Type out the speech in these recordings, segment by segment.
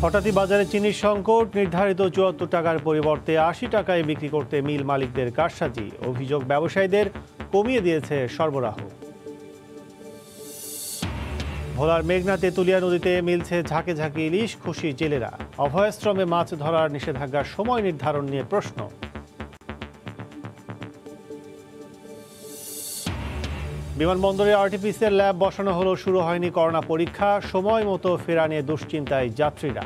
হঠাৎই বাজারে চিনির সংকট, নির্ধারিত ৭৪ টাকার পরিবর্তে ৮০ টাকায় বিক্রি করতে মিল মালিকদের কারসাজি। অভিযোগ ব্যবসায়ীদের কমিয়ে দিয়েছে সরবরাহ। ভোলার মেঘনা তেঁতুলিয়া নদীতে মিলছে ঝাঁকে ঝাঁকে ইলিশ, খুশি জেলেরা। অভয়াশ্রমে মাছ ধরার নিষেধাজ্ঞার সময় নির্ধারণ নিয়ে প্রশ্ন। বিমানবন্দরে আরটিপিসিআর ল্যাব বসানো হলো, শুরু হয়নি করোনা পরীক্ষা। সময় মতো ফেরা নিয়ে দুশ্চিন্তায় যাত্রীরা।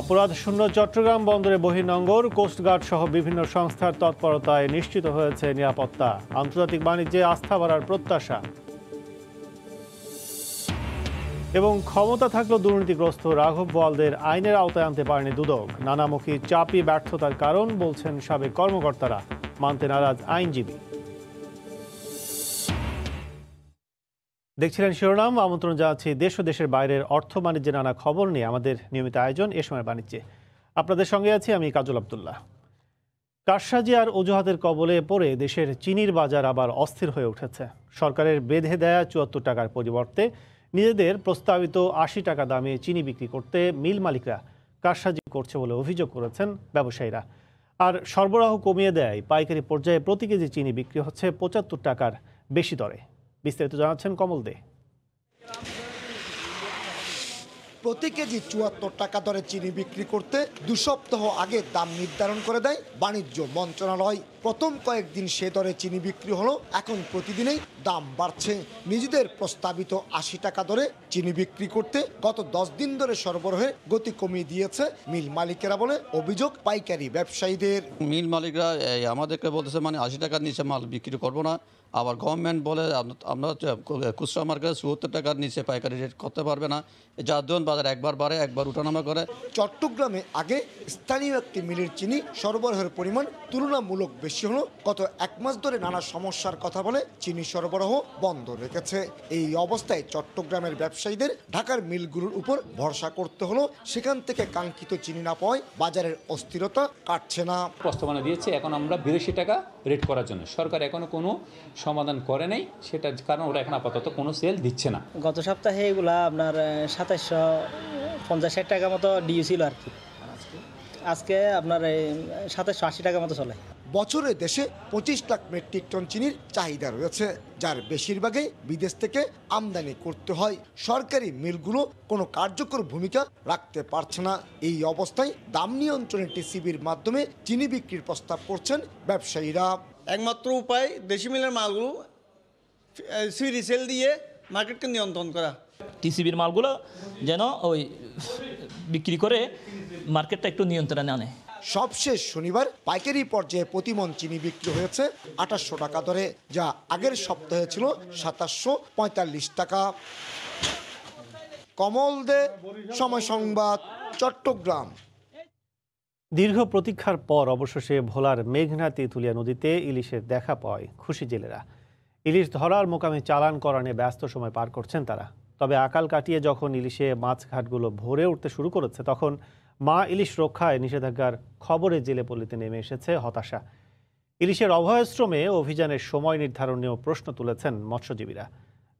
অপরাধ শূন্য চট্টগ্রাম বন্দরে বহির্নোঙর, কোস্টগার্ড সহ বিভিন্ন সংস্থার তৎপরতায় নিশ্চিত হয়েছে নিরাপত্তা। আন্তর্জাতিক বাণিজ্যে আস্থা বাড়ার প্রত্যাশা। এবং ক্ষমতা থাকলেও দুর্নীতিগ্রস্ত রাঘব বোয়ালদের আইনের আওতায় আনতে পারেনি দুদক। নানামুখী চাপই ব্যর্থতার কারণ বলছেন সাবেক কর্মকর্তারা, মানতে নারাজ আইনজীবী। দেখছিলেন শিরোনাম। আমন্ত্রণ জানাচ্ছি দেশ ও দেশের বাইরের অর্থ বাণিজ্যের নানা খবর নিয়ে আমাদের নিয়মিত আয়োজন এ সময় বাণিজ্যে। আপনাদের সঙ্গে আছি আমি কাজল আব্দুল্লাহ। কারসাজি আর অজুহাতের কবলে পড়ে দেশের চিনির বাজার আবার অস্থির হয়ে উঠেছে। সরকারের বেঁধে দেয়া ৭৪ টাকার পরিবর্তে নিজেদের প্রস্তাবিত ৮০ টাকা দামে চিনি বিক্রি করতে মিল মালিকরা কারসাজি করছে বলে অভিযোগ করেছেন ব্যবসায়ীরা। আর সরবরাহ কমিয়ে দেয় পাইকারি পর্যায়ে প্রতি কেজি চিনি বিক্রি হচ্ছে ৭৫ টাকার বেশি দরে। বিস্তারিত জানাচ্ছেন কমল দে। প্রতি কেজি ৭৪ টাকা দরে চিনি বিক্রি করতে ২ সপ্তাহ আগে দাম নির্ধারণ করে দেয় বাণিজ্য মন্ত্রণালয়। প্রথম কয়েকদিন সে দরে চিনি বিক্রি হলো, এখন প্রতিদিনেই দাম বাড়ছে। নিজেদের প্রস্তাবিত ৮০ টাকা দরে চিনি বিক্রি করতে গত ১০ দিন ধরে সরবরাহের গতি কমিয়ে দিয়েছে মিল মালিকেরা বলে অভিযোগ পাইকারি ব্যবসায়ীদের। মিল মালিকরা আমাদেরকে বলতেছে ৮০ টাকার নিচে মাল বিক্রি করবো না। আবার গভর্নমেন্ট বলে আমরা খুচরা মার্কেটে ৭৪ টাকার নিচে পাইকারি রেট করতে পারবে না। যার দরুন বাজার একবার বাড়ে একবার উঠানামা করে। চট্টগ্রামে আগে স্থানীয় একটি মিলের চিনি সরবরাহের পরিমাণ তুলনামূলক বেশি হলো। গত ১ মাস ধরে নানা সমস্যার কথা বলে চিনি সরবরাহ বন্ধ রেখেছে। এই অবস্থায় চট্টগ্রামের ব্যবসায়ীদের ঢাকার মিলগুলোর উপর ভরসা করতে হলো। সেখান থেকে কাঙ্ক্ষিত চিনি না পাওয়ায় বাজারের অস্থিরতা কাটছে না। প্রস্তাবনা দিয়েছে এখন আমরা ৮২ টাকা রেট করার জন্য। সরকার এখনো কোনো সমাধান করে নাই, সেটার কারণ ওরা এখন আপাতত কোনো সেল দিচ্ছে না। গত সপ্তাহে এগুলা আপনার ২৭৫০-৬০ টাকা মতো ডিউ ছিল আর কি। আজকে আপনার ২৭৮০ টাকা মতো চলে। বছরে দেশে ২৫ লাখ মেট্রিক টন চিনির চাহিদা রয়েছে, যার বেশিরভাগই বিদেশ থেকে আমদানি করতে হয়। সরকারি মিলগুলো কোনো কার্যকর ভূমিকা রাখতে পারছে না। এই অবস্থায় দাম নিয়ন্ত্রণের টিসিবির মাধ্যমে চিনি বিক্রির প্রস্তাব করছেন ব্যবসায়ীরা। একমাত্র উপায় দেশি মিলের মালগুলো সিডি সেল দিয়ে মার্কেটকে নিয়ন্ত্রণ করা। টিসিবির মালগুলো যেন ওই বিক্রি করে মার্কেটটা একটু নিয়ন্ত্রণে আনে। সবশেষ শনিবার পাইকারি পর্যায়ে প্রতিমন চিনি বিক্রি হয়েছে ২৮০০ টাকা দরে, যা আগের সপ্তাহে ছিল ২৭৪৫ টাকা। কমল দে, সময় সংবাদ, চট্টগ্রাম। দীর্ঘ প্রতীক্ষার পর অবশেষে ভোলার মেঘনা তেঁতুলিয়া নদীতে ইলিশের দেখা পায় খুশি জেলেরা। ইলিশ ধরার মোকামে চালান করা নিয়ে ব্যস্ত সময় পার করছেন তারা। তবে আকাল কাটিয়ে যখন ইলিশে মাছঘাটগুলো ভরে উঠতে শুরু করেছে, তখন মা ইলিশ রক্ষায় নিষেধাজ্ঞার খবরে জেলে পল্লীতে নেমে এসেছে হতাশা। ইলিশের অভয়াশ্রমে অভিযানের সময় নির্ধারণ নিয়েও প্রশ্ন তুলেছেন মৎস্যজীবীরা।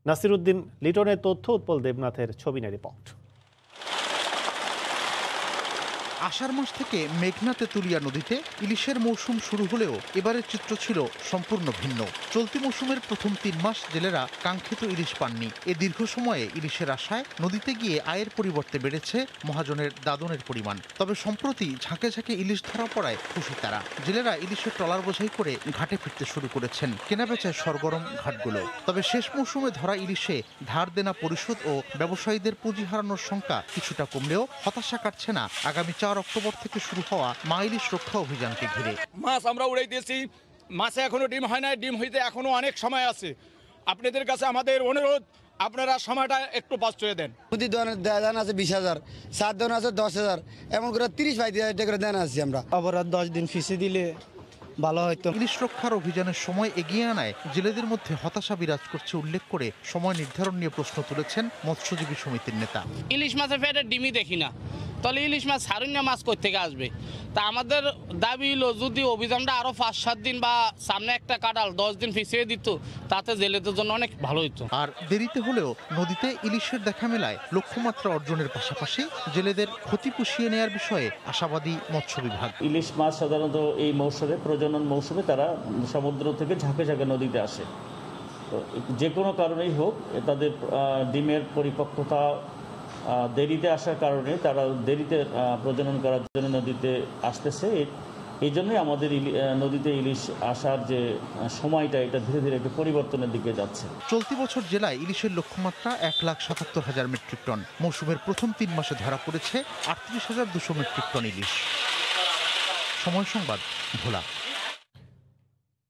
নাসিরুদ্দিন লিটনের তথ্য, উৎপল দেবনাথের ছবি নিয়ে রিপোর্ট। আষাঢ় মাস থেকে মেঘনা তেঁতুলিয়া নদীতে ইলিশের মৌসুম শুরু হলেও এবারের চিত্র ছিল সম্পূর্ণ ভিন্ন। চলতি মৌসুমের প্রথম ৩ মাস জেলেরা কাঙ্ক্ষিত ইলিশ পাননি। এ দীর্ঘ সময়ে ইলিশের আশায় নদীতে গিয়ে আয়ের পরিবর্তে বেড়েছে মহাজনের দাদনের পরিমাণ। তবে সম্প্রতি ঝাঁকে ঝাঁকে ইলিশ ধরা পড়ায় খুশি তারা। জেলেরা ইলিশের ট্রলার বোঝাই করে ঘাটে ফিরতে শুরু করেছেন। কেনাবেচায় সরগরম ঘাটগুলো। তবে শেষ মৌসুমে ধরা ইলিশে ধার দেনা পরিশোধ ও ব্যবসায়ীদের পুঁজি হারানোর সংখ্যা কিছুটা কমলেও হতাশা কাটছে না আগামী ৪ অক্টোবর থেকে শুরু হওয়া মা ইলিশ রক্ষা অভিযানকে ঘিরে। মাছ আমরা উড়াই দিয়েছি, মাছে এখনো ডিম হয় নাই, ডিম হইতে এখনো অনেক সময় আছে। আপনাদের কাছে আমাদের অনুরোধ, আপনারা সময়টা একটু বাঁচিয়ে দেন। প্রতি দান আছে ২০,০০০, ৭ দান আছে ১০,০০০, এমন করে ৩০-৩৫,০০০ টাকা করে দান আছে। আমরা অপরাধ ১০ দিন ফিসে দিলে ভালো হয়তো। ইলিশ রক্ষার অভিযানের সময় এগিয়ে আনায় জেলেদের মধ্যে হতাশা বিরাজ করছে উল্লেখ করে সময় নির্ধারণ নিয়ে প্রশ্ন তুলেছেন মৎস্যজীবী সমিতির নেতা। ইলিশ মাছের পেটের ডিমই দেখি না, তাহলে ইলিশ মাছ ছাড়ুন না, মাছ কই থেকে আসবে? তা আমাদের দাবি হলো যদি অভিযানটা আরো 5-7 দিন বা সামনে একটা কাটাল 10 দিন পিছিয়ে দিত, তাতে জেলেদের জন্য অনেক ভালো হতো। আর দেরিতে হলেও নদীতে ইলিশের দেখা মেলায় লক্ষ্যমাত্রা অর্জনের পাশাপাশি জেলেদের ক্ষতি পুষিয়ে নেয়ার বিষয়ে আশাবাদী মৎস্য বিভাগ। ইলিশ মাছ সাধারণত এই মৌসুমে, প্রজনন মৌসুমে তারা সমুদ্র থেকে ঝাঁকে ঝাঁকে নদীতে আসে। তো যে কোনো কারণেই হোক তাদের ডিমের পরিপক্কতা দেরিতে আসার কারণে তারা দেরিতে প্রজনন করার জন্য নদীতে আসতেছে। এই জন্যই আমাদের নদীতে ইলিশ আসার যে সময়টা এটা ধীরে ধীরে একটু পরিবর্তনের দিকে যাচ্ছে। চলতি বছর জেলায় ইলিশের লক্ষ্যমাত্রা 1,77,000 মেট্রিক টন। মৌসুমের প্রথম 3 মাসে ধরা পড়েছে 38,200 মেট্রিক টন ইলিশ। সময় সংবাদ, ভোলা।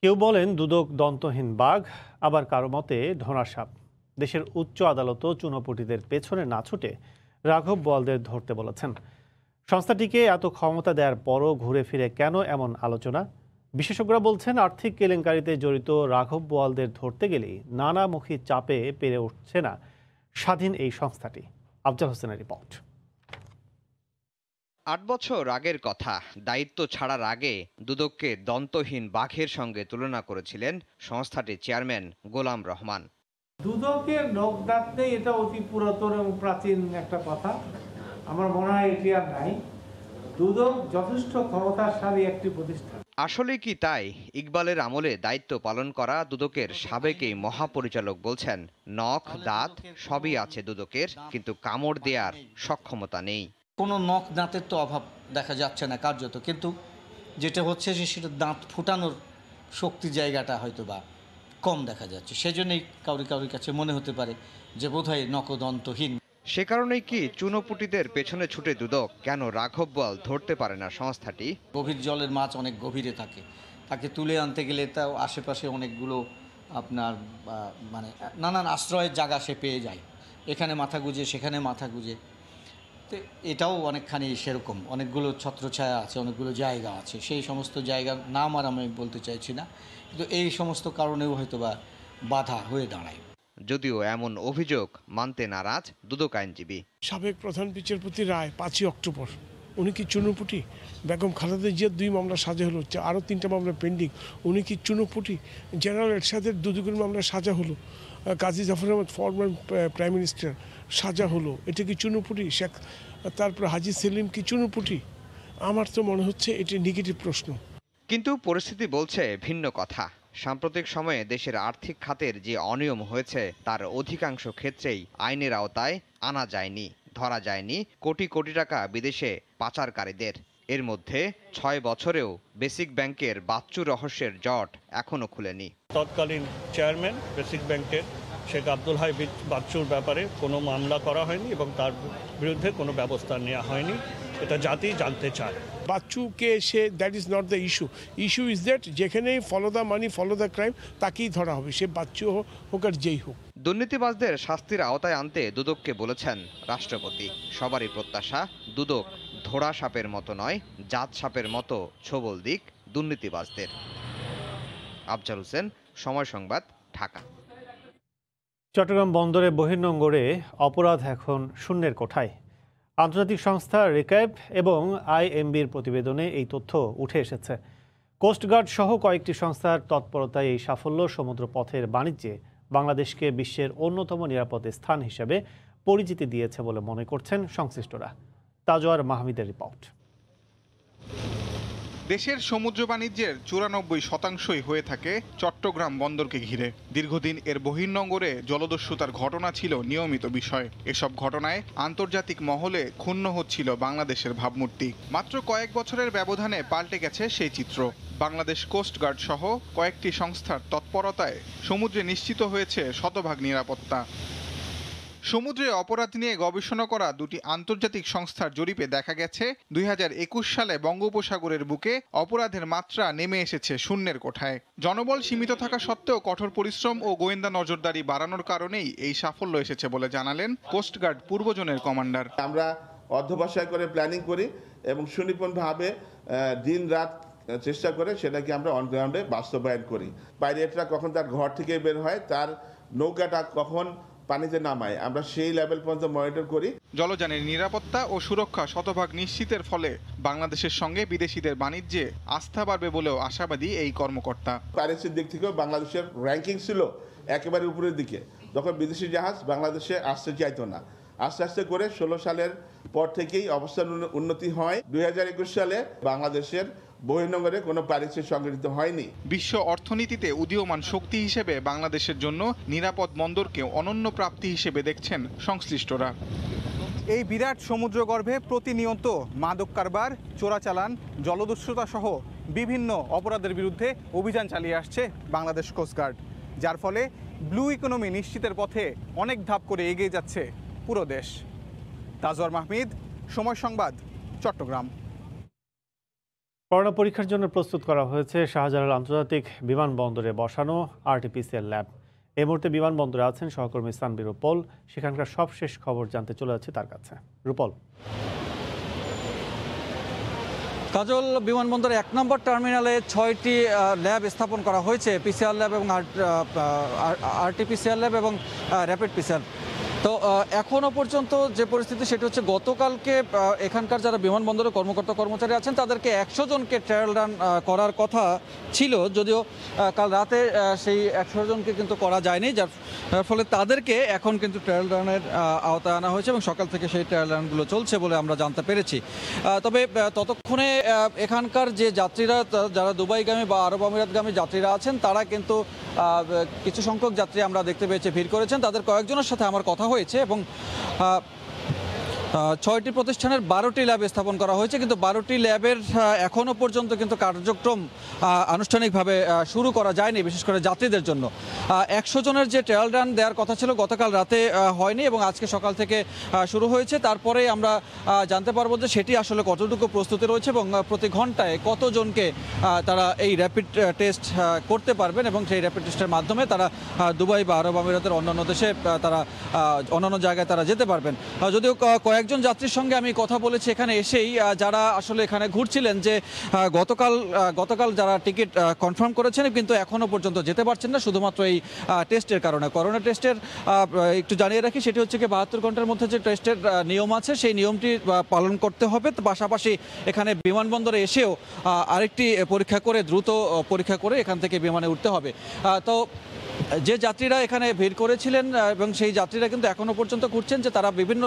কেউ বলেন দুদক দন্তহীন বাঘ, আবার কারো মতে ঢোঁড়া সাপ। দেশের উচ্চ আদালতও চুনোপুটিদের পেছনে না ছুটে রাঘব বোয়ালদের ধরতে বলেছেন। সংস্থাটিকে এত ক্ষমতা দেওয়ার পরও ঘুরে ফিরে কেন এমন আলোচনা? বিশেষজ্ঞরা বলছেন আর্থিক কেলেঙ্কারিতে জড়িত রাঘব বোয়ালদের ধরতে গেলেই নানামুখী চাপে পেরে উঠছে না স্বাধীন এই সংস্থাটি। আফজাল হোসেনের রিপোর্ট। 8 বছর আগের কথা, দায়িত্ব ছাড়ার আগে দুদককে দন্তহীন বাঘের সঙ্গে তুলনা করেছিলেন সংস্থাটির চেয়ারম্যান গোলাম রহমান। দুদকের নখ দাঁত নেই, এটা অতি পুরাতন এবং প্রাচীন একটা কথা। আমার মনে হয় এটি আর নাই। দুদক যথেষ্ট ক্ষমতাশালী একটি প্রতিষ্ঠান। আসলে কি তাই? ইকবালের আমলে দায়িত্ব পালন করা দুদকের সাবেক এই মহাপরিচালক বলছেন, নখ দাঁত সবই আছে দুদকের, কিন্তু কামড় দেওয়ার সক্ষমতা নেই। কোনো নখ দাঁতের তো অভাব দেখা যাচ্ছে না কার্যত, কিন্তু যেটা হচ্ছে যে সেটা দাঁত ফুটানোর শক্তি জায়গাটা হয়তো বা কম দেখা যাচ্ছে। সেজন্যই কাউরি কাছে মনে হতে পারে যে বোধহয় নখদন্তহীন। সে কারণেই কি চুনোপুটিদের পেছনে ছুটে দুদক? কেন রাঘব বোয়াল ধরতে পারে না সংস্থাটি? গভীর জলের মাছ অনেক গভীরে থাকে, তাকে তুলে আনতে গেলে তাও আশেপাশে অনেকগুলো আপনার মানে নানান আশ্রয়ের জায়গা সে পেয়ে যায়। এখানে মাথা গুঁজে, সেখানে মাথা গুঁজে। তো এটাও অনেকখানি সেরকম, অনেকগুলো ছত্রছায়া আছে, অনেকগুলো জায়গা আছে। সেই সমস্ত জায়গার নাম আর আমি বলতে চাইছি না, কিন্তু এই সমস্ত কারণেও হয়তো বা বাধা হয়ে দাঁড়ায়। যদিও এমন অভিযোগ মানতে নারাজ দুদক আইনজীবী। সাবেক প্রধান বিচারপতি রায় 5 অক্টোবর, উনি কি চুনোপুটি? বেগম খালেদা জিয়ার 2 মামলা সাজা হলো, আরও 3টা মামলা পেন্ডিং, উনি কি চুনোপুটি? জেনারেল এরশাদের দুদকের মামলা সাজা হলো, Kazi Zafar Ahmed former prime minister সাজা হলো, এটা কি চুনোপুটি? তারপর হাজি সেলিম কি চুনোপুটি? আমার তো মনে হচ্ছে এটি নেগেটিভ প্রশ্ন। কিন্তু পরিস্থিতি বলছে ভিন্ন কথা। সাম্প্রতিক সময়ে দেশের আর্থিক খাতের যে অনিয়ম হয়েছে তার অধিকাংশ ক্ষেত্রেই আইনের আওতায় আনা যায়নি, ধরা যায়নি কোটি কোটি টাকা বিদেশে পাচারকারীদের। এর মধ্যে 6 বছরেও বেসিক ব্যাংকের বাচ্চু রহস্যের জট এখনো খুলেনি। তৎকালীন চেয়ারম্যান বেসিক ব্যাংকের শেখ আব্দুল হাই বাচ্চুর ব্যাপারে কোনো মামলা করা হয়নি এবং তার বিরুদ্ধে কোনো ব্যবস্থা নেওয়া হয়নি। এটা জাতি জানতে চায়। বাচ্চুকে সে, that is not the issue. Issue is that যেখানেই follow the money, follow the crime, তাকেই ধরা হবে, সে বাচ্চু হোক আর যেই হোক। দুর্নীতিবাজদের শাস্তির আওতায় আনতে দুদককে বলেছেন রাষ্ট্রপতি। সবারই প্রত্যাশা দুদক ধোড়া সাপের মতো নয়, জাত সাপের মতো ছোবল দিক দুর্নীতিবাজদের। আফজাল হোসেন, সময় সংবাদ, ঢাকা। চট্টগ্রাম বন্দরে বহির্নোঙরে অপরাধ এখন শূন্যের কোঠায়। আন্তর্জাতিক সংস্থা রেকাব এবং আইএমবির প্রতিবেদনে এই তথ্য উঠে এসেছে। কোস্টগার্ড সহ কয়েকটি সংস্থার তৎপরতায় এই সাফল্য সমুদ্র পথের বাণিজ্যে বাংলাদেশকে বিশ্বের অন্যতম নিরাপদ স্থান হিসেবে পরিচিতি দিয়েছে বলে মনে করছেন সংশ্লিষ্টরা। তাজওয়ার মাহমিদের রিপোর্ট। দেশের সমুদ্র বাণিজ্যের 94% হয়ে থাকে চট্টগ্রাম বন্দরকে ঘিরে। দীর্ঘদিন এর বহির্নোঙরে জলদস্যুতার ঘটনা ছিল নিয়মিত বিষয়। এসব ঘটনায় আন্তর্জাতিক মহলে ক্ষুণ্ণ হচ্ছিল বাংলাদেশের ভাবমূর্তি। মাত্র কয়েক বছরের ব্যবধানে পাল্টে গেছে সেই চিত্র। বাংলাদেশ কোস্টগার্ড সহ কয়েকটি সংস্থার তৎপরতায় সমুদ্রে নিশ্চিত হয়েছে শতভাগ নিরাপত্তা। সমুদ্রে অপরাধ নিয়ে গবেষণা করা দুটি আন্তর্জাতিক সংস্থার জরিপে দেখা গেছে 2021 সালে বঙ্গোপসাগরের বুকে অপরাধের মাত্রা নেমে এসেছে শূন্যের কোঠায়। জনবল সীমিত থাকা সত্ত্বেও কঠোর পরিশ্রম ও গোয়েন্দা নজরদারি বাড়ানোর কারণেই এই সাফল্য এসেছে বলে জানালেন কোস্টগার্ড পূর্বজনের কমান্ডার। আমরা অধ্যবসায় করে প্ল্যানিং করি এবং সুনিপুণভাবে দিন রাত চেষ্টা করে সেটাকে আমরা অন গ্রাউন্ডে বাস্তবায়ন করি। পাইলটরা কখন তার ঘর থেকে বের হয়, তার নৌকাটা কখন পানিতে নামায়, আমরা সেই লেভেল পর্যন্ত মনিটর করি। জলযানের নিরাপত্তা ও সুরক্ষা শতভাগ নিশ্চিতের ফলে বাংলাদেশের সঙ্গে বিদেশিদের বাণিজ্যে আস্থা বাড়বে বলেও আশাবাদী এই কর্মকর্তা। পাইরেসির দিক থেকেও বাংলাদেশের র্যাঙ্কিং ছিল একেবারে উপরের দিকে, তখন বিদেশি জাহাজ বাংলাদেশে আসতে চাইতো না। আস্তে আস্তে করে 16 সালের পর থেকেই অবস্থার উন্নতি হয়। 2021 সালে বাংলাদেশের বহির্নোঙরে কোনো পাইরেসি সংগঠিত হয়নি। বিশ্ব অর্থনীতিতে উদীয়মান শক্তি হিসেবে বাংলাদেশের জন্য নিরাপদ বন্দরকে অনন্য প্রাপ্তি হিসেবে দেখছেন সংশ্লিষ্টরা। এই বিরাট সমুদ্রগর্ভে প্রতিনিয়ত মাদক কারবার, চোরাচালান, জলদস্যুতা সহ বিভিন্ন অপরাধের বিরুদ্ধে অভিযান চালিয়ে আসছে বাংলাদেশ কোস্টগার্ড, যার ফলে ব্লু ইকোনমি নিশ্চিতের পথে অনেক ধাপ করে এগিয়ে যাচ্ছে পুরো দেশ। তাজওয়ার মাহমিদ, সময় সংবাদ, চট্টগ্রাম। করোনা পরীক্ষার জন্য প্রস্তুত করা হয়েছে শাহজালাল আন্তর্জাতিক বিমানবন্দরে বসানো আরটিপিসিআর ল্যাব। এই মুহূর্তে বিমানবন্দরে আছেন সহকর্মী সানবীর রূপল। সেখানকার সবশেষ খবর জানতে চলে যাচ্ছে তার কাছে। রূপল। কাজল, বিমানবন্দরের 1 নম্বর টার্মিনালে 6টি ল্যাব স্থাপন করা হয়েছে, পিসিআর ল্যাব এবং আরটিপিসিআর ল্যাব এবং র্যাপিড পিসিআর। তো এখনও পর্যন্ত যে পরিস্থিতি সেটি হচ্ছে গতকালকে এখানকার যারা বিমানবন্দরের কর্মকর্তা কর্মচারী আছেন তাদেরকে 100 জনকে ট্রায়াল রান করার কথা ছিল, যদিও কাল রাতে সেই 100 জনকে কিন্তু করা যায়নি, যার ফলে তাদেরকে এখন কিন্তু ট্রায়াল রানের আওতায় আনা হয়েছে এবং সকাল থেকে সেই ট্রায়াল রানগুলো চলছে বলে আমরা জানতে পেরেছি। তবে ততক্ষণে এখানকার যে যাত্রীরা যারা দুবাইগামী বা আরব আমিরাতগামী যাত্রীরা আছেন তারা কিন্তু কিছু সংখ্যক যাত্রী আমরা দেখতে পেয়েছি ভিড় করেছেন। তাদের কয়েকজনের সাথে আমার কথা হয়েছে এবং 6টি প্রতিষ্ঠানের 12টি ল্যাব স্থাপন করা হয়েছে, কিন্তু 12টি ল্যাবের এখনও পর্যন্ত কিন্তু কার্যক্রম আনুষ্ঠানিকভাবে শুরু করা যায়নি, বিশেষ করে যাত্রীদের জন্য। 100 জনের যে ট্রায়াল রান দেওয়ার কথা ছিল গতকাল রাতে হয়নি এবং আজকে সকাল থেকে শুরু হয়েছে। তারপরে আমরা জানতে পারবো যে সেটি আসলে কতটুকু প্রস্তুতি রয়েছে এবং প্রতি ঘন্টায় কতজনকে তারা এই র্যাপিড টেস্ট করতে পারবেন এবং সেই র্যাপিড টেস্টের মাধ্যমে তারা দুবাই বা আরব আমিরাতের অন্যান্য দেশে তারা অন্যান্য জায়গায় তারা যেতে পারবেন। যদিও কয়েকজন যাত্রীর সঙ্গে আমি কথা বলেছি এখানে এসেই, যারা আসলে এখানে ঘুরছিলেন, যে গতকাল যারা টিকিট কনফার্ম করেছেন কিন্তু এখনও পর্যন্ত যেতে পারছেন না শুধুমাত্র এই টেস্টের কারণে। করোনা টেস্টের একটু জানিয়ে রাখি, সেটি হচ্ছে কি 72 ঘন্টার মধ্যে যে টেস্টের নিয়ম আছে সেই নিয়মটি পালন করতে হবে। পাশাপাশি এখানে বিমানবন্দরে এসেও আরেকটি পরীক্ষা করে, দ্রুত পরীক্ষা করে এখান থেকে বিমানে উঠতে হবে। তো যে যাত্রীরা এখানে ভিড় করেছিলেন এবং সেই যাত্রীরা কিন্তু এখনও পর্যন্ত ঘুরছেন, যে তারা বিভিন্ন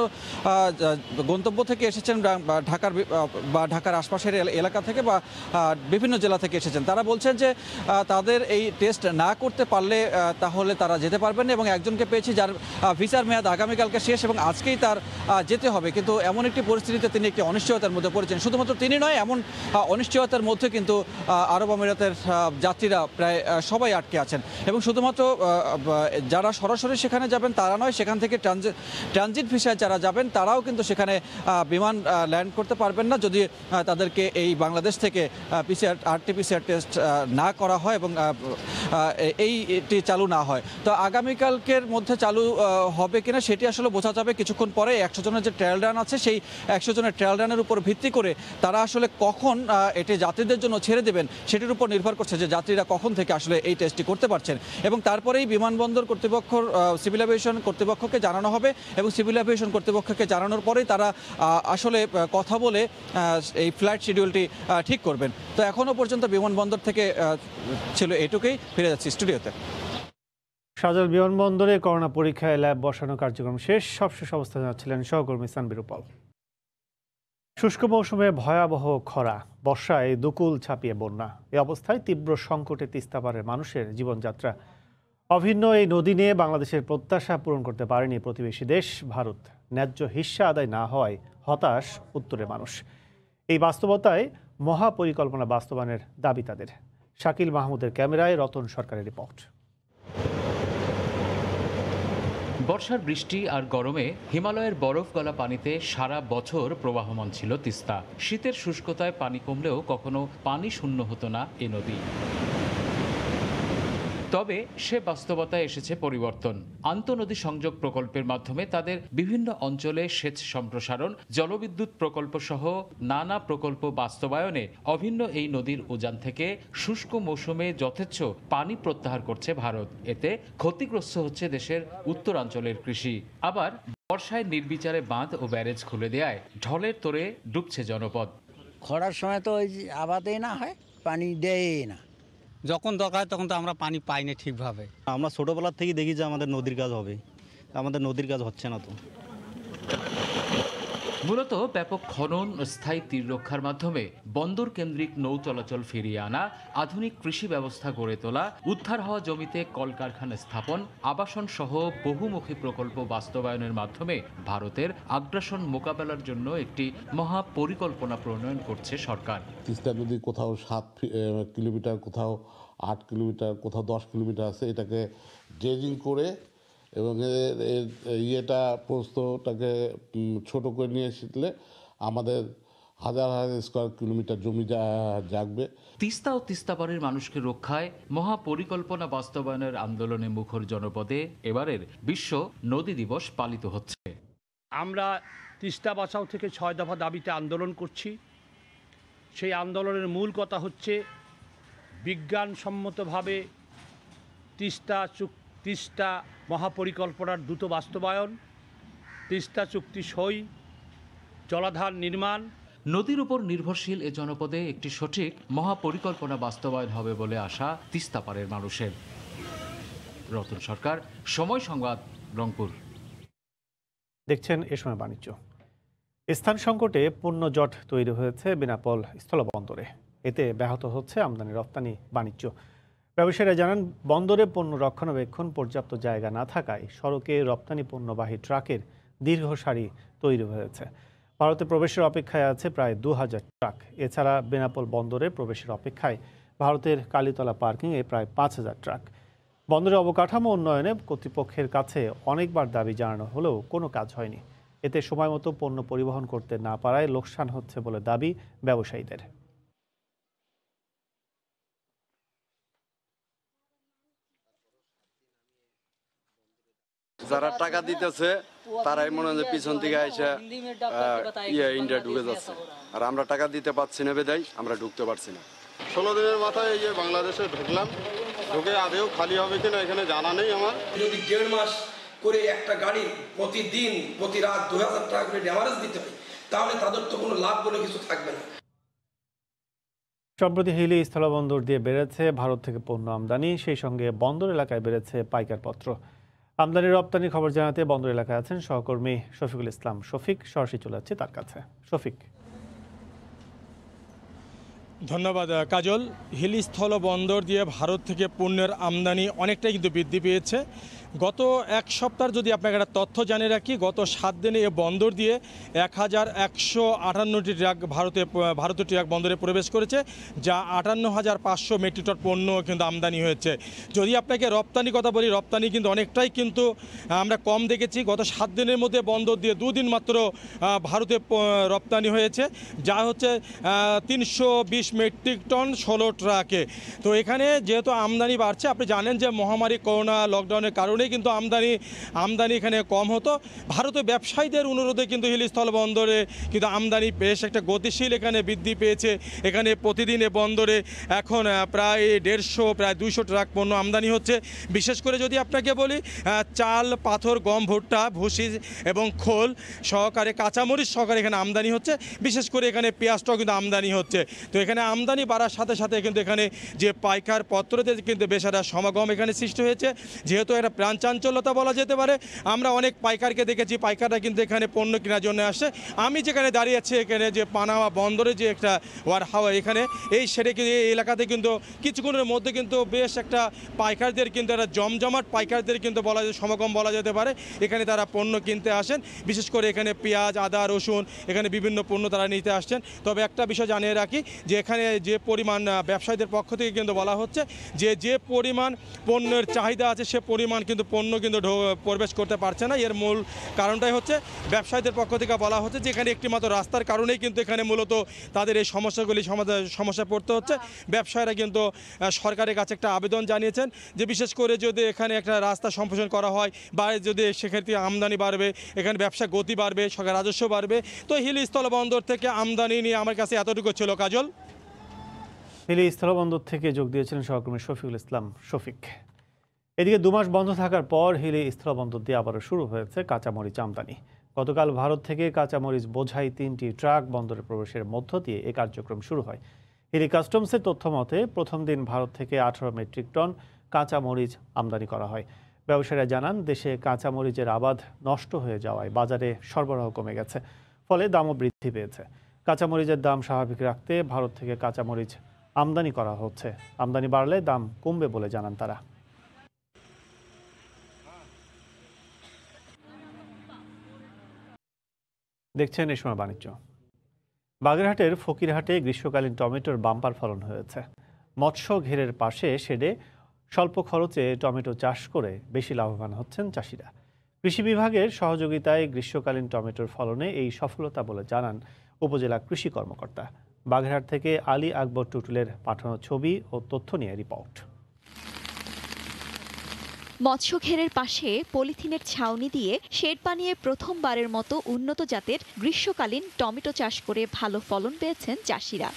গন্তব্য থেকে এসেছেন বা ঢাকার আশপাশের এলাকা থেকে বা বিভিন্ন জেলা থেকে এসেছেন। তারা বলছেন যে তাদের এই টেস্ট না করতে পারলে তাহলে তারা যেতে পারবেন না, এবং একজনকে পেয়েছি যার ভিসার মেয়াদ আগামীকালকে শেষ এবং আজকেই তার যেতে হবে। কিন্তু এমন একটি পরিস্থিতিতে তিনি একটি অনিশ্চয়তার মধ্যে পড়েছেন। শুধুমাত্র তিনি নয়, এমন অনিশ্চয়তার মধ্যে কিন্তু আরব আমিরাতের যাত্রীরা প্রায় সবাই আটকে আছেন এবং শুধুমাত্র যারা সরাসরি সেখানে যাবেন তারা নয়, সেখান থেকে ট্রানজিট ভিসায় যারা যাবেন তারাও কিন্তু সেখানে বিমান ল্যান্ড করতে পারবেন না যদি তাদেরকে এই বাংলাদেশ থেকে আরটিপিসিআর টেস্ট না করা হয় এবং এইটি চালু না হয়। তো আগামীকালকের মধ্যে চালু হবে কিনা সেটি আসলে বোঝা যাবে কিছুক্ষণ পরে। 100 জনের যে ট্রায়াল রান আছে সেই 100 জনের ট্রায়াল রানের উপর ভিত্তি করে তারা আসলে কখন এটি যাত্রীদের জন্য ছেড়ে দেবেন সেটির উপর নির্ভর করছে যে যাত্রীরা কখন থেকে আসলে এই টেস্টটি করতে পারছেন। এবং তারপরেই বিমানবন্দর কর্তৃপক্ষ সিভিল এভিয়েশন কর্তৃপক্ষকে জানানো হবে এবং সিভিল এভিয়েশন কর্তৃপক্ষকে জানানোর পরেই তারা আসলে কথা বলে এই ফ্লাইট শিডিউলটি ঠিক করবেন। তো এখনও পর্যন্ত বিমানবন্দর থেকে ছিল এটুকুই। ফিরে যাচ্ছি স্টুডিওতে। শাহজালাল বিমানবন্দরে করোনা পরীক্ষায় ল্যাব বসানো কার্যক্রম শেষ। সবশেষ অবস্থা জানাচ্ছিলেন সহকর্মী সানবীর রূপল। শুষ্ক মৌসুমে ভয়াবহ খরা, বর্ষায় দুকুল ছাপিয়ে বন্যা। এই অবস্থায় তীব্র সংকটে তিস্তা পারের মানুষের জীবনযাত্রা। অভিন্ন এই নদী নিয়ে বাংলাদেশের প্রত্যাশা পূরণ করতে পারেনি প্রতিবেশী দেশ ভারত। ন্যায্য হিস্যা আদায় না হওয়ায় হতাশ উত্তরের মানুষ। এই বাস্তবতায় মহাপরিকল্পনা বাস্তবায়নের দাবি তাদের। শাকিল মাহমুদের ক্যামেরায় রতন সরকারের রিপোর্ট। বর্ষার বৃষ্টি আর গরমে হিমালয়ের বরফ গলা পানিতে সারা বছর প্রবাহমান ছিল তিস্তা। শীতের শুষ্কতায় পানি কমলেও কখনো পানি শূন্য হতো না এ নদী। তবে সে বাস্তবতায় এসেছে পরিবর্তন। আন্তঃনদী সংযোগ প্রকল্পের মাধ্যমে তাদের বিভিন্ন অঞ্চলে সেচ সম্প্রসারণ, জলবিদ্যুৎ প্রকল্প সহ নানা প্রকল্প বাস্তবায়নে অভিন্ন এই নদীর উজান থেকে শুষ্ক মৌসুমে যথেচ্ছ পানি প্রত্যাহার করছে ভারত। এতে ক্ষতিগ্রস্ত হচ্ছে দেশের উত্তরাঞ্চলের কৃষি। আবার বর্ষায় নির্বিচারে বাঁধ ও ব্যারেজ খুলে দেয়ায় ঢলের তোড়ে ডুবছে জনপদ। খরার সময় তো ওই আবাদেই না হয়, পানি দেয় না। যখন দরকার হয় তখন তো আমরা পানি পাই না ঠিকভাবে। আমরা ছোটোবেলার থেকেই দেখি যে আমাদের নদীর কাজ হবে, আমাদের নদীর কাজ হচ্ছে না তো। মূলত ব্যাপক খনন ও স্থায়ী তীর রক্ষার মাধ্যমে বন্দর কেন্দ্রিক নৌ চলাচল ফিরিয়ে আনা, আধুনিক কৃষি ব্যবস্থা গড়ে তোলা, উদ্ধার হওয়া জমিতে কলকারখানা স্থাপন, আবাসন সহ বহুমুখী প্রকল্প বাস্তবায়নের মাধ্যমে ভারতের আগ্রাসন মোকাবেলার জন্য একটি মহা পরিকল্পনা প্রণয়ন করছে সরকার। তিস্তা নদী কোথাও 7 কিলোমিটার, কোথাও 8 কিলোমিটার, কোথাও 10 কিলোমিটার আছে, এটাকে ড্রেজিং করে এবং ইয়েটা প্রস্তটাকে ছোট করে নিয়ে এসলে আমাদের হাজার হাজার স্কোয়ার কিলোমিটার জমি জাগবে। তিস্তা ও তিস্তাপাড়ের মানুষকে রক্ষায় মহাপরিকল্পনা বাস্তবায়নের আন্দোলনে মুখর জনপদে এবারের বিশ্ব নদী দিবস পালিত হচ্ছে। আমরা তিস্তা বাঁচাও থেকে 6 দফা দাবিতে আন্দোলন করছি। সেই আন্দোলনের মূল কথা হচ্ছে বিজ্ঞানসম্মতভাবে তিস্তা মহাপরিকল্পনার দ্রুত বাস্তবায়ন, তিস্তা চুক্তি সই, জলাধার নির্মাণ। নদীর উপর নির্ভরশীল এ জনপদে একটি সঠিক মহাপরিকল্পনা বাস্তবায়ন হবে বলে আশা তিস্তাপাড়ের মানুষের। রতন সরকার, সময় সংবাদ, রংপুর। দেখছেন এ সময় বাণিজ্য। স্থান সংকটে পণ্য জট তৈরি হয়েছে বেনাপোল স্থলবন্দরে। এতে ব্যাহত হচ্ছে আমদানি রপ্তানি বাণিজ্য। ব্যবসায়ীরা জানান, বন্দরে পণ্য রক্ষণাবেক্ষণ পর্যাপ্ত জায়গা না থাকায় সড়কে রপ্তানি পণ্যবাহী ট্রাকের দীর্ঘ সারি তৈরি হয়েছে। ভারতে প্রবেশের অপেক্ষায় আছে প্রায় 2000 ট্রাক। এছাড়া বেনাপোল বন্দরে প্রবেশের অপেক্ষায় ভারতের কালীতলা পার্কিংয়ে প্রায় 5000 ট্রাক। বন্দরের অবকাঠামো উন্নয়নে কর্তৃপক্ষের কাছে অনেকবার দাবি জানানো হলেও কোনো কাজ হয়নি। এতে সময়মতো পণ্য পরিবহন করতে না পারায় লোকসান হচ্ছে বলে দাবি ব্যবসায়ীদের। যারা টাকা দিতেছে তারাই মনে হয় পিছন থেকে এসে ইন্ডিয়া ঢুকে যাচ্ছে, আর আমরা টাকা দিতে পারছি না বেদায় আমরা ঢুকতে পারছি না। 16 দিনের মাথায় এই যে বাংলাদেশে ঢুকলাম, ঢুকে আদেও খালি হবে কিনা এখানে জানা নেই আমার। যদি 1.5 মাস করে একটা গাড়ি প্রতিদিন প্রতি রাত 2000 টাকা করে ড্যামারেজ দিতে হয়, তাহলে তাদের তো কোনো লাভ বলে কিছু থাকবে না। সম্প্রতি হিলি স্থলবন্দর দিয়ে বেড়েছে ভারত থেকে পণ্য আমদানি, সেই সঙ্গে বন্দর এলাকায় বেড়েছে পাইকারপত্র। আমদানি রপ্তানির খবর জানাতে বন্দর এলাকায় আছেন সহকর্মী শফিকুল ইসলাম শফিক। সরাসরি চলে যাচ্ছে তার কাছে। শফিক। ধন্যবাদ কাজল। হিলি স্থল বন্দর দিয়ে ভারত থেকে পণ্যের আমদানি অনেকটাই কিন্তু বৃদ্ধি পেয়েছে। গত এক সপ্তাহ যদি আপনাকে একটা তথ্য জানিয়ে রাখি, গত 7 দিনে এ বন্দর দিয়ে 1158টি ট্রাক ভারতীয় ট্রাক বন্দরে প্রবেশ করেছে, যা 58,500 মেট্রিক টন পণ্য কিন্তু আমদানি হয়েছে। যদি আপনাকে রপ্তানি কথা বলি, রপ্তানি কিন্তু অনেকটাই কিন্তু আমরা কম দেখেছি। গত 7 দিনের মধ্যে বন্দর দিয়ে 2 দিন মাত্র ভারতে রপ্তানি হয়েছে, যা হচ্ছে 320 মেট্রিক টন 16 ট্রাকে। তো এখানে যেহেতু আমদানি বাড়ছে, আপনি জানেন যে মহামারী করোনা লকডাউনের কারণে কিন্তু আমদানি এখানে কম হতো। ভারতের ব্যবসায়ীদের অনুরোধে কিন্তু হিলি স্থল বন্দরে কিন্তু আমদানি বেশ একটা গতিশীল এখানে বৃদ্ধি পেয়েছে। এখানে প্রতিদিন এ বন্দরে এখন প্রায় 150 প্রায় 200 ট্রাক পণ্য আমদানি হচ্ছে। বিশেষ করে যদি আপনাকে বলি, চাল, পাথর, গম, ভুট্টা, ভুসি এবং খোল সহকারে কাঁচামরিচ সহকারে এখানে আমদানি হচ্ছে। বিশেষ করে এখানে পেঁয়াজটাও কিন্তু আমদানি হচ্ছে। তো এখানে আমদানি বাড়ার সাথে সাথে কিন্তু এখানে যে পাইকার পত্রদের কিন্তু বেশ একটা সমাগম এখানে সৃষ্টি হয়েছে। যেহেতু একটা চাঞ্চল্যতা বলা যেতে পারে, আমরা অনেক পাইকারকে দেখেছি, পাইকাররা কিন্তু এখানে পণ্য কেনার জন্য আসছে। আমি যেখানে দাঁড়িয়ে আছি, এখানে যে পানামা বন্দরে যে একটা ওয়ার হাওয়া, এখানে এই এলাকাতে কিন্তু কিছুক্ষণের মধ্যে কিন্তু বেশ একটা পাইকারদের কিন্তু একটা জমজমাট পাইকারদের কিন্তু সমাগম বলা যেতে পারে। এখানে তারা পণ্য কিনতে আসেন, বিশেষ করে এখানে পেঁয়াজ, আদা, রসুন, এখানে বিভিন্ন পণ্য তারা নিতে আসছেন। তবে একটা বিষয় জানিয়ে রাখি যে এখানে যে পরিমাণ ব্যবসায়ীদের পক্ষ থেকে কিন্তু বলা হচ্ছে যে পরিমাণ পণ্যের চাহিদা আছে, সে পরিমাণ কিন্তু কিন্তু পণ্য কিন্তু প্রবেশ করতে পারছে না। এর মূল কারণটাই হচ্ছে ব্যবসায়ীদের পক্ষ থেকে বলা হচ্ছে যে এখানে একটিমাত্র রাস্তার কারণেই কিন্তু এখানে মূলত তাদের এই সমস্যাগুলি সমস্যায় পড়তে হচ্ছে। ব্যবসায়ীরা কিন্তু সরকারের কাছে একটা আবেদন জানিয়েছেন যে বিশেষ করে যদি এখানে একটা রাস্তা সম্প্রসারণ করা হয় বা যদি সেক্ষেত্রে আমদানি বাড়বে, এখানে ব্যবসা গতি বাড়বে, সরকার রাজস্ব বাড়বে। তো হিলি স্থলবন্দর থেকে আমদানি নিয়ে আমার কাছে এতটুকু ছিল। কাজল, হিলি স্থলবন্দর থেকে যোগ দিয়েছিলেন সহকর্মী শফিকুল ইসলাম শফিক। এদিকে 2 মাস বন্ধ থাকার পর হিলি স্থলবন্দর দিয়ে আবারও শুরু হয়েছে কাঁচামরিচ আমদানি। গতকাল ভারত থেকে কাঁচামরিচ বোঝাই 3টি ট্রাক বন্দরে প্রবেশের মধ্য দিয়ে এই কার্যক্রম শুরু হয়। হিলি কাস্টমসের তথ্য মতে প্রথম দিন ভারত থেকে 18 মেট্রিক টন কাঁচামরিচ আমদানি করা হয়। ব্যবসায়ীরা জানান, দেশে কাঁচামরিচের আবাদ নষ্ট হয়ে যাওয়ায় বাজারে সরবরাহ কমে গেছে, ফলে দামও বৃদ্ধি পেয়েছে। কাঁচামরিচের দাম স্বাভাবিক রাখতে ভারত থেকে কাঁচামরিচ আমদানি করা হচ্ছে। আমদানি বাড়লে দাম কমবে বলে জানান তারা। দেখছেন এই সময় বাণিজ্য। বাগেরহাটের ফকিরহাটে গ্রীষ্মকালীন টমেটোর বাম্পার ফলন হয়েছে। মৎস্য ঘেরের পাশে শেডে স্বল্প খরচে টমেটো চাষ করে বেশি লাভবান হচ্ছেন চাষিরা। কৃষি বিভাগের সহযোগিতায় গ্রীষ্মকালীন টমেটোর ফলনে এই সফলতা বলে জানান উপজেলা কৃষি কর্মকর্তা। বাগেরহাট থেকে আলী আকবর টুটুলের পাঠানো ছবি ও তথ্য নিয়ে রিপোর্ট। মৎস্য ঘেরের পাশে পলিথিনের ছাউনি দিয়ে শেড বানিয়ে প্রথমবারের মতো উন্নত জাতের গ্রীষ্মকালীন টমেটো চাষ করে ভালো ফলন পেয়েছেন চাষিরা।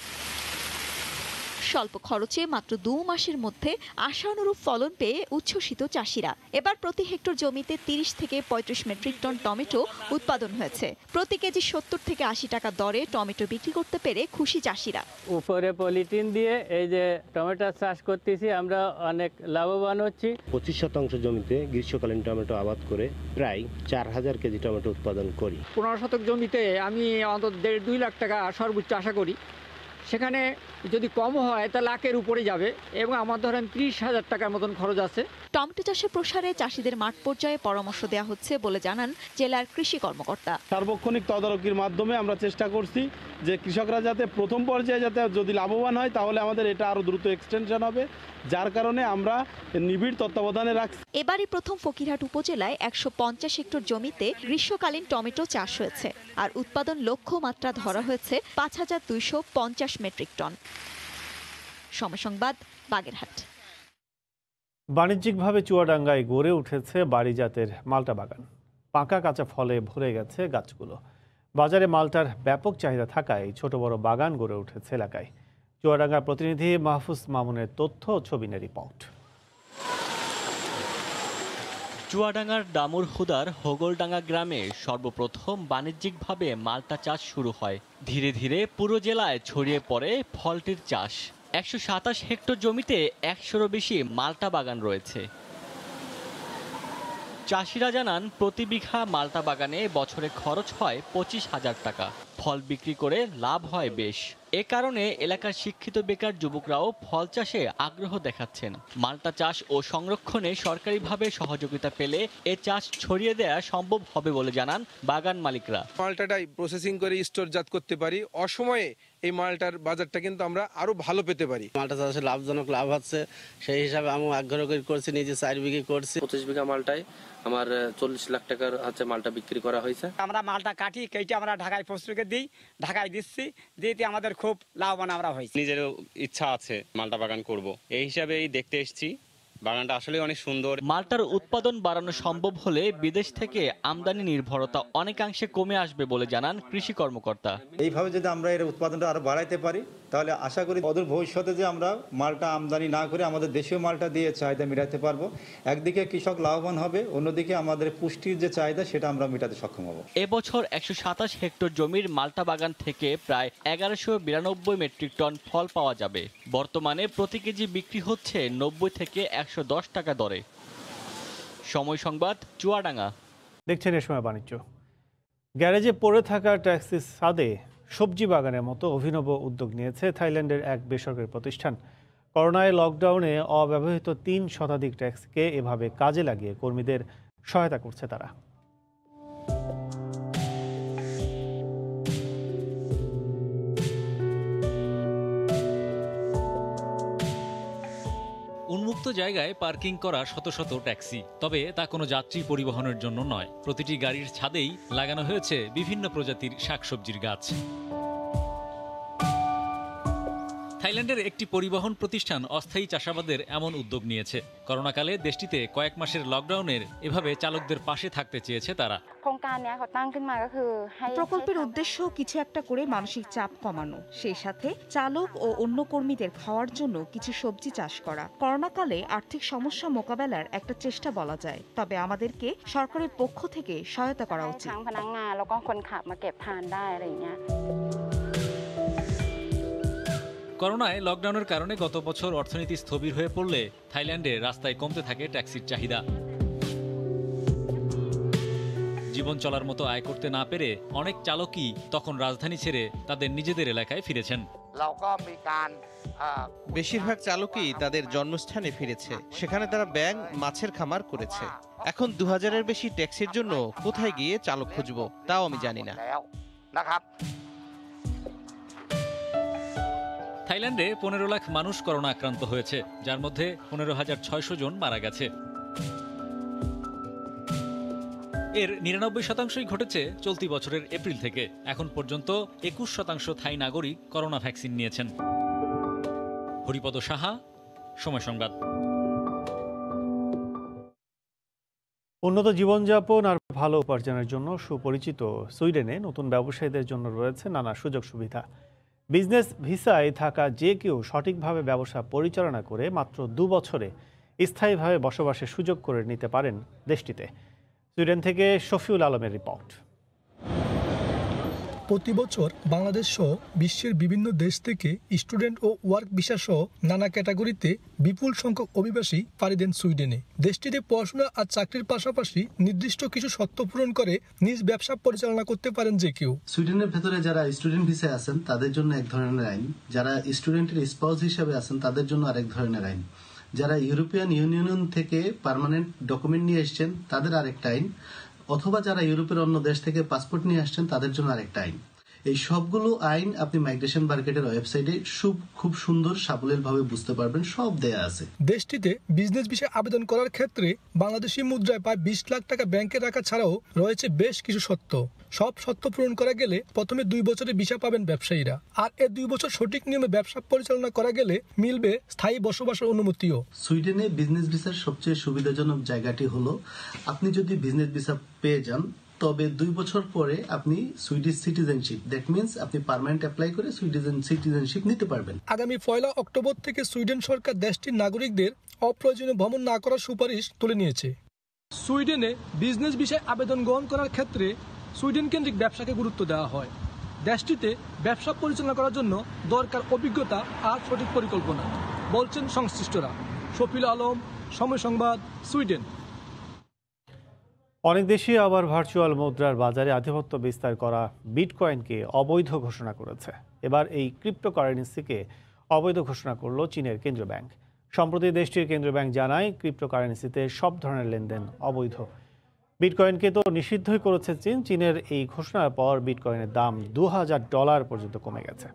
স্বল্প খরচে মাত্র 2 মাসের মধ্যে আশানুরূপ ফলন পেয়ে উচ্ছ্বসিত চাষিরা। এবার প্রতি হেক্টর জমিতে 30 থেকে 35 মেট্রিক টন টমেটো উৎপাদন হয়েছে। প্রতি কেজি 70 থেকে 80 টাকা দরে টমেটো বিক্রি করতে পেরে খুশি চাষিরা। উপরে পলিথিন দিয়ে এই যে টমেটো চাষ করতেছি, আমরা অনেক লাভবান হচ্ছি। 25% জমিতে গ্রীষ্মকালীন টমেটো আবাদ করে প্রায় 4000 কেজি টমেটো উৎপাদন করি। 15 শতক জমিতে আমি অন্তত 1.5-2 লাখ টাকা সর্বোচ্চ আশা করি। সেখানে যদি কম হয় তা লাখের উপরে যাবে এবং আমার ধরেন 30,000 টাকার মতন খরচ আছে। টমেটো চাষে প্রসারে চাষিদের মাঠ পর্যায়ে পরামর্শ দেওয়া হচ্ছে বলে জানান জেলার কৃষি কর্মকর্তা। সার্বক্ষণিক তদারকির মাধ্যমে আমরা চেষ্টা করছি যে কৃষকরা যাতে প্রথম পর্যায়ে যাতে যদি লাভবান হয় তাহলে আমাদের এটা আরো দ্রুত এক্সটেনশন হবে, যার কারণে আমরা নিবিড় তত্ত্বাবধানে রাখছি। এবারই প্রথম ফকিরহাট উপজেলায় 150 হেক্টর জমিতে গ্রীষ্মকালীন টমেটো চাষ হয়েছে, আর উৎপাদন লক্ষ্যমাত্রা ধরা হয়েছে 5250 মেট্রিক টন। সময় সংবাদ, বাগেরহাট। বাণিজ্যিকভাবে চুয়াডাঙ্গায় গড়ে উঠেছে বাড়ি জাতের মাল্টা বাগান। পাকা কাঁচা ফলে ভরে গেছে গাছগুলো। বাজারে মাল্টার ব্যাপক চাহিদা থাকায় ছোট বড় বাগান গড়ে উঠেছে এলাকায়। চুয়াডাঙ্গার প্রতিনিধি মাহফুজ মামুনের তথ্য ও ছবি নিয়ে রিপোর্ট। চুয়াডাঙ্গার দামুরহুদার হোগলডাঙ্গা গ্রামে সর্বপ্রথম বাণিজ্যিকভাবে মাল্টা চাষ শুরু হয়। ধীরে ধীরে পুরো জেলায় ছড়িয়ে পড়ে ফলটির চাষ। 127 হেক্টর জমিতে 100-এরও বেশি মাল্টা বাগান রয়েছে। চাষিরা জানান, প্রতি বিঘা মাল্টা বাগানে বছরে খরচ হয় 25,000 টাকা। ফল বিক্রি করে লাভ হয় বেশ। এ কারণে এলাকার শিক্ষিত বেকার যুবকরাও ফল চাষে আগ্রহ দেখাচ্ছেন। মাল্টা চাষ ও সংরক্ষণে সরকারিভাবে সহযোগিতা পেলে এ চাষ ছড়িয়ে দেওয়া সম্ভব হবে বলে জানান বাগান মালিকরা। মালটাটাই প্রসেসিং করে স্টোরজাত করতে পারি, অসময়ে এই মালটার বাজারটা কিন্তু আমরা আরো ভালো পেতে পারি। মালটা চাষে লাভজনক লাভ হচ্ছে, সেই হিসাবে আমি আগ্রহ করে করছি, নিজে 4 বিঘে করছি। 25 বিঘা মালটায় আমার 40 লাখ টাকার মালটা বিক্রি করা হয়েছে। আমরা মালটা কাটি কেটে আমরা ঢাকায় প্রস্তুতকে দিই, ঢাকায় দিচ্ছি, দিতে আমাদের খুব লাভবান আমরা হয়েছি। নিজেরও ইচ্ছা আছে মালটা বাগান করব, এই হিসাবেই দেখতে এসেছি। বাগানটা আসলে অনেক সুন্দর। মাল্টার উৎপাদন বাড়ানো সম্ভব হলে বিদেশ থেকে আমদানি নির্ভরতা অনেকাংশে কমে আসবে বলে জানান কৃষি কর্মকর্তা। এইভাবে যদি আমরা এর উৎপাদনটা আরো বাড়াইতে পারি তাহলে আশা করি অদূর ভবিষ্যতে যে আমরা মালটা আমদানি না করে আমাদের দেশীয় মালটা দিয়ে চাহিদা মেটাতে পারবো। একদিকে কৃষক লাভবান হবে, অন্যদিকে আমাদের পুষ্টির যে চাহিদা সেটা আমরা মেটাতে সক্ষম হব। এবছর 127 হেক্টর জমির মাল্টা বাগান থেকে প্রায় 1192 মেট্রিক টন ফল পাওয়া যাবে। বর্তমানে প্রতি কেজি বিক্রি হচ্ছে 90 থেকে 110 টাকা দরে। সময় সংবাদ, চুয়াডাঙ্গা। দেখছেন এ সময় বাণিজ্য। গ্যারেজে পড়ে থাকা ট্যাক্সির ছাদে সবজি বাগানের মতো অভিনব উদ্যোগ নিয়েছে থাইল্যান্ডের এক বেসরকারি প্রতিষ্ঠান। করোনায় লকডাউনে অব্যবহৃত 3 শতাধিক ট্যাক্সিকে এভাবে কাজে লাগিয়ে কর্মীদের সহায়তা করছে তারা। উন্মুক্ত জায়গায় পার্কিং করা শত শত ট্যাক্সি, তবে তা কোনো যাত্রী পরিবহনের জন্য নয়। প্রতিটি গাড়ির ছাদেই লাগানো হয়েছে বিভিন্ন প্রজাতির শাকসবজির গাছ। থাইল্যান্ডের একটি পরিবহন প্রতিষ্ঠান অস্থায়ী চাষাবাদের এমন উদ্যোগ নিয়েছে। করোনাকালে দেশটিতে কয়েক মাসের লকডাউনের এভাবে চালকদের পাশে থাকতে চেয়েছে তারা। প্রকল্পের উদ্দেশ্য কিছু একটা করে মানসিক চাপ কমানো, সেই সাথে চালক ও অন্য কর্মীদের খাওয়ার জন্য কিছু সবজি চাষ করা। করোনাকালে আর্থিক সমস্যা মোকাবেলার একটা চেষ্টা বলা যায়, তবে আমাদেরকে সরকারের পক্ষ থেকে সহায়তা করা উচিত। করোনায় লকডাউনের কারণে গত বছর অর্থনীতি স্থবির হয়ে পড়লে থাইল্যান্ডে রাস্তায় কমতে থাকে ট্যাক্সির চাহিদা। জীবন চলার মতো আয় করতে না পেরে অনেক চালকই তখন রাজধানী ছেড়ে তাদের নিজেদের এলাকায় ফিরেছেন। বেশিরভাগ চালকই তাদের জন্মস্থানে ফিরেছে, সেখানে তারা ব্যাঙ মাছের খামার করেছে। এখন 2000-এর বেশি ট্যাক্সির জন্য কোথায় গিয়ে চালক খুঁজবো তাও আমি জানি না। থাইল্যান্ডে 15 লাখ মানুষ করোনা আক্রান্ত হয়েছে, যার মধ্যে 15,600 জন মারা গেছে। এর 99% ঘটেছে চলতি বছরের এপ্রিল থেকে। এখন পর্যন্ত 21% থাই নাগরিক করোনা ভ্যাকসিন নিয়েছেন। হরিপদ সাহা, সময় সংবাদ। উন্নত জীবনযাপন আর ভালো উপার্জনের জন্য সুপরিচিত সুইডেনে নতুন ব্যবসায়ীদের জন্য রয়েছে নানা সুযোগ সুবিধা। বিজনেস ভিসায় থাকা যে কেউ সঠিকভাবে ব্যবসা পরিচালনা করে মাত্র 2 বছরে স্থায়ীভাবে বসবাসের সুযোগ করে নিতে পারেন দেশটিতে। সুইডেন থেকে শফিউল আলমের রিপোর্ট। প্রতি বছর বাংলাদেশ সহ বিশ্বের বিভিন্ন দেশ থেকে স্টুডেন্ট ও ওয়ার্ক ভিসা সহ নানা ক্যাটাগরিতে বিপুল সংখ্যক অভিবাসী পাড়ি দেন সুইডেনে। দেশটিতে পড়াশোনা আর চাকরির পাশাপাশি নির্দিষ্ট কিছু শর্ত পূরণ করে নিজ ব্যবসা পরিচালনা করতে পারেন যে কেউ। সুইডেনের ভেতরে যারা স্টুডেন্ট ভিসায় আছেন তাদের জন্য এক ধরনের আইন, যারা স্টুডেন্টের স্পাউস হিসেবে আছেন তাদের জন্য আরেক ধরনের আইন, যারা ইউরোপিয়ান ইউনিয়ন থেকে পার্মানেন্ট ডকুমেন্ট নিয়ে এসছেন তাদের আরেকটা আইন, অথবা যারা ইউরোপের অন্য দেশ থেকে পাসপোর্ট নিয়ে আসছেন তাদের জন্য আরেকটা আইন। এই সবগুলো আইন আপনি মাইগ্রেশন মার্কেটের ওয়েবসাইটে খুব সুন্দর সাবলীলভাবে বুঝতে পারবেন, সব দেয়া আছে। দেশটিতে বিজনেস ভিসায় আবেদন করার ক্ষেত্রে বাংলাদেশি মুদ্রায় প্রায় 20 লাখ টাকা ব্যাংকে রাখা ছাড়াও রয়েছে বেশ কিছু শর্ত। সব শর্ত পূরণ করা গেলে প্রথমে 2 বছরের ভিসা পাবেন ব্যবসায়ীরা, আর এই 2 বছর সঠিক নিয়মে ব্যবসা পরিচালনা করা গেলে মিলবে স্থায়ী বসবাসের অনুমতিও। সুইডেনে বিজনেস ভিসার সবচেয়ে সুবিধাজনক জায়গাটি হলো আপনি যদি বিজনেস ভিসা পেয়ে যান তবে 2 বছর পরে আপনি সুইডিশ সিটিজেনশিপ, দ্যাট মিন্স আপনি পার্মানেন্ট অ্যাপ্লাই করে সিটিজেনশিপ নিতে পারবেন। আগামী 1 অক্টোবর থেকে সুইডেন সরকার দেশটির নাগরিকদের অপ্রয়োজনীয় ভ্রমণ না করার সুপারিশ তুলে নিয়েছে। সুইডেনে বিজনেস ভিসায় আবেদন গ্রহণ করার ক্ষেত্রে সুইডেন কেন্দ্রিক ব্যবসাকে গুরুত্ব দেওয়া হয়। দেশটিতে ব্যবসা পরিচালনা করার জন্য দরকার অভিজ্ঞতা আর সঠিক পরিকল্পনা, বলছেন সংশ্লিষ্টরা। শফিউল আলম, সময় সংবাদ, সুইডেন। অনেক দেশই আবার ভার্চুয়াল মুদ্রার বাজারে আধিপত্য বিস্তার করা বিটকয়েনকে অবৈধ ঘোষণা করেছে। এবার এই ক্রিপ্টোকারেন্সিকে অবৈধ ঘোষণা করল চীনের কেন্দ্রীয় ব্যাংক। সম্প্রতি দেশটির কেন্দ্রীয় ব্যাংক জানায় ক্রিপ্টোকারেন্সিতে সব ধরনের লেনদেন অবৈধ। বিটকয়েনকে তো নিষিদ্ধই করেছে চীন। চীনের এই ঘোষণার পর বিটকয়েনের দাম $2000 পর্যন্ত কমে গেছে।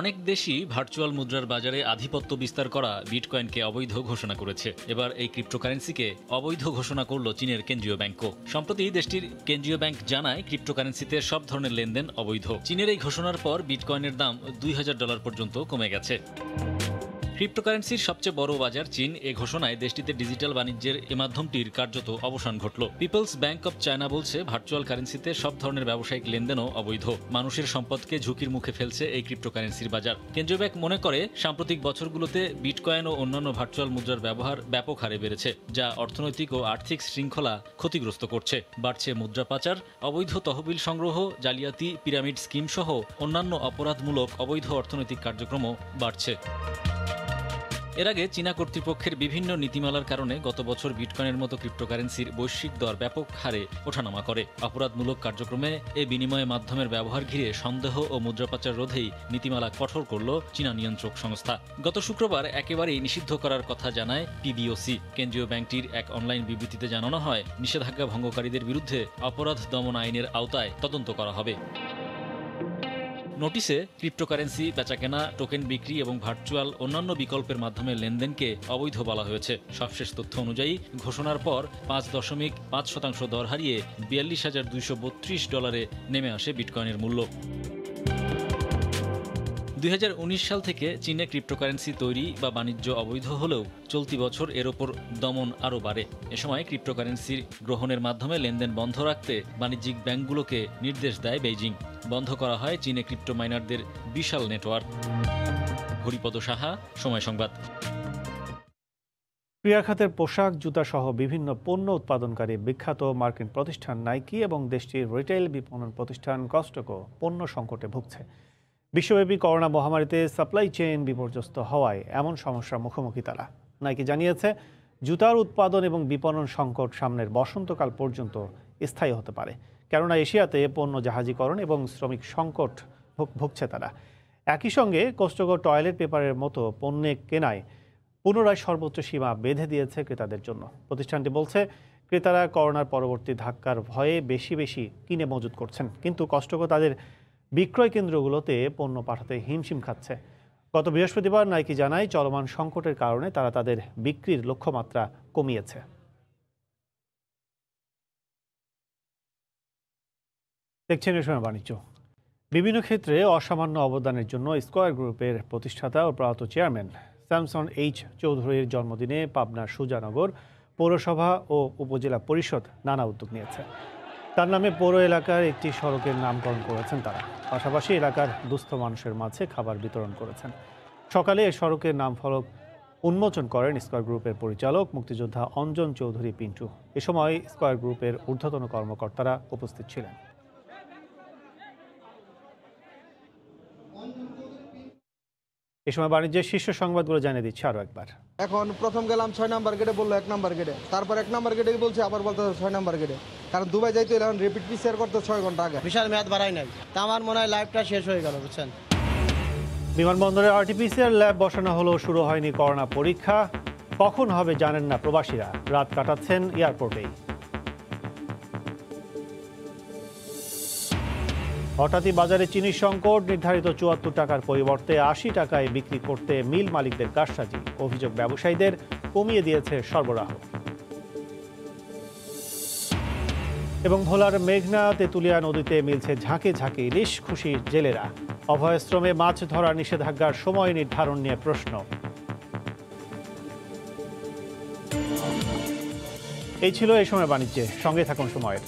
অনেক দেশই ভার্চুয়াল মুদ্রার বাজারে আধিপত্য বিস্তার করা বিটকয়েনকে অবৈধ ঘোষণা করেছে। এবার এই ক্রিপ্টোকারেন্সিকে অবৈধ ঘোষণা করল চীনের কেন্দ্রীয় ব্যাংকও। সম্প্রতি দেশটির কেন্দ্রীয় ব্যাংক জানায় ক্রিপ্টোকারেন্সিতে সব ধরনের লেনদেন অবৈধ। চীনের এই ঘোষণার পর বিটকয়েনের দাম $2000 পর্যন্ত কমে গেছে। ক্রিপ্টোকারেন্সির সবচেয়ে বড় বাজার চীন। এ ঘোষণায় দেশটিতে ডিজিটাল বাণিজ্যের এ মাধ্যমটির কার্যত অবসান ঘটল। পিপলস ব্যাংক অব চায়না বলছে ভার্চুয়াল কারেন্সিতে সব ধরনের ব্যবসায়িক লেনদেনও অবৈধ। মানুষের সম্পদকে ঝুঁকির মুখে ফেলছে এই ক্রিপ্টোকারেন্সির বাজার। কেন্দ্রীয় ব্যাংক মনে করে সাম্প্রতিক বছরগুলোতে বিটকয়েন ও অন্যান্য ভার্চুয়াল মুদ্রার ব্যবহার ব্যাপক হারে বেড়েছে, যা অর্থনৈতিক ও আর্থিক শৃঙ্খলা ক্ষতিগ্রস্ত করছে। বাড়ছে মুদ্রা পাচার, অবৈধ তহবিল সংগ্রহ, জালিয়াতি, পিরামিড স্কিম সহ অন্যান্য অপরাধমূলক অবৈধ অর্থনৈতিক কার্যক্রমও বাড়ছে। এর আগে চীনা কর্তৃপক্ষের বিভিন্ন নীতিমালার কারণে গত বছর বিটকয়েনের মতো ক্রিপ্টোকারেন্সির বৈশ্বিক দর ব্যাপক হারে ওঠানামা করে। অপরাধমূলক কার্যক্রমে এ বিনিময় মাধ্যমের ব্যবহার ঘিরে সন্দেহ ও মুদ্রাপাচার রোধেই নীতিমালা কঠোর করল চীনা নিয়ন্ত্রক সংস্থা। গত শুক্রবার একেবারেই নিষিদ্ধ করার কথা জানায় পিবিওসি। কেন্দ্রীয় ব্যাংকটির এক অনলাইন বিবৃতিতে জানানো হয়, নিষেধাজ্ঞা ভঙ্গকারীদের বিরুদ্ধে অপরাধ দমন আইনের আওতায় তদন্ত করা হবে। নোটিশে ক্রিপ্টোকারেন্সি বেচাকেনা, টোকেন বিক্রি এবং ভার্চুয়াল অন্যান্য বিকল্পের মাধ্যমে লেনদেনকে অবৈধ বলা হয়েছে। সবশেষ তথ্য অনুযায়ী ঘোষণার পর 5.5% দর হারিয়ে $42,232 নেমে আসে বিটকয়েনের মূল্য। 2019 সাল থেকে চীনে ক্রিপ্টোকারেন্সি তৈরি বা বাণিজ্য অবৈধ হলেও চলতি বছর এর ওপর দমন আরও বাড়ে। এ সময় ক্রিপ্টোকারেন্সির গ্রহণের মাধ্যমে লেনদেন বন্ধ রাখতে বাণিজ্যিক ব্যাংকগুলোকে নির্দেশ দেয় বেইজিং। বন্ধ করা হয় চীনে ক্রিপ্টো মাইনারদের বিশাল নেটওয়ার্ক। হরিপদ সাহা, সময় সংবাদ। ক্রীড়া খাতের পোশাক, জুতা সহ বিভিন্ন পণ্য উৎপাদনকারী বিখ্যাত মার্কিন প্রতিষ্ঠান নাইকি এবং দেশটির রিটেইল বিপণন প্রতিষ্ঠান কস্টকো পণ্য সংকটে ভুগছে। বিশ্বব্যাপী করোনা মহামারীতে সাপ্লাই চেইন বিপর্যস্ত হওয়ায় এমন সমস্যার মুখোমুখি তারা। নাইকি জানিয়েছে, জুতার উৎপাদন এবং বিপণন সংকট সামনের বসন্তকাল পর্যন্ত স্থায়ী হতে পারে, কেননা এশিয়াতে পণ্য জাহাজীকরণ এবং শ্রমিক সংকট ভুগছে তারা। একই সঙ্গে কস্টকো টয়লেট পেপারের মতো পণ্য কেনায় পুনরায় সর্বোচ্চ সীমা বেঁধে দিয়েছে ক্রেতাদের জন্য। প্রতিষ্ঠানটি বলছে, ক্রেতারা করোনার পরবর্তী ধাক্কার ভয়ে বেশি কিনে মজুত করছেন, কিন্তু কস্টকো তাদের বিক্রয় কেন্দ্রগুলোতে পণ্য পাঠাতে হিমশিম খাচ্ছে। গত বৃহস্পতিবার নাইকি জানায়, চলমান সংকটের কারণে তারা তাদের বিক্রির লক্ষ্যমাত্রা কমিয়েছে। দেখছেন এ সময় বাণিজ্য। বিভিন্ন ক্ষেত্রে অসামান্য অবদানের জন্য স্কয়ার গ্রুপের প্রতিষ্ঠাতা ও প্রয়াত চেয়ারম্যান স্যামসন এইচ চৌধুরীর জন্মদিনে পাবনার সুজানগর পৌরসভা ও উপজেলা পরিষদ নানা উদ্যোগ নিয়েছে। তার নামে পৌর এলাকার একটি সড়কের নামকরণ করেছেন তারা, পাশাপাশি এলাকার দুস্থ মানুষের মাঝে খাবার বিতরণ করেছেন। সকালে এ সড়কের নাম ফলক উন্মোচন করেন স্কয়ার গ্রুপের পরিচালক মুক্তিযোদ্ধা অঞ্জন চৌধুরী পিন্টু। এ সময় স্কয়ার গ্রুপের ঊর্ধ্বতন কর্মকর্তারা উপস্থিত ছিলেন। এ সময় বাণিজ্যের শীর্ষ সংবাদগুলো জানিয়ে দিচ্ছে আরও একবার। এখন প্রথম গেলাম 6 নাম্বার গেটে, বললো 1 নাম্বার গেটে, তারপর 1 নাম্বার গেটে বলছে, আবার বলতে 6 নাম্বার গেটে, কারণ দুবাই যাইতে এখন রেপিড পিসিআর করতে 6 ঘন্টা আগে। বিশাল মেয়াদ বাড়াই নাই, তা আমার মনে হয় লাইফটা শেষ হয়ে গেল, বুঝছেন। বিমানবন্দরে আরটিপিসিআর ল্যাব বসানো হলেও শুরু হয়নি করোনা পরীক্ষা। কখন হবে জানেন না প্রবাসীরা, রাত কাটাচ্ছেন এয়ারপোর্টেই। হঠাৎই বাজারে চিনির সংকট, নির্ধারিত 74 টাকার পরিবর্তে 80 টাকায় বিক্রি করতে মিল মালিকদের কারসাজি। অভিযোগ, ব্যবসায়ীদের কমিয়ে দিয়েছে সরবরাহ। এবং ভোলার মেঘনা তেঁতুলিয়া নদীতে মিলছে ঝাঁকে ঝাঁকে ইলিশ, খুশি জেলেরা। অভয়াশ্রমে মাছ ধরার নিষেধাজ্ঞার সময় নির্ধারণ নিয়ে প্রশ্ন। এই ছিল এই সময় বাণিজ্যে। সঙ্গে থাকুন সময়ের।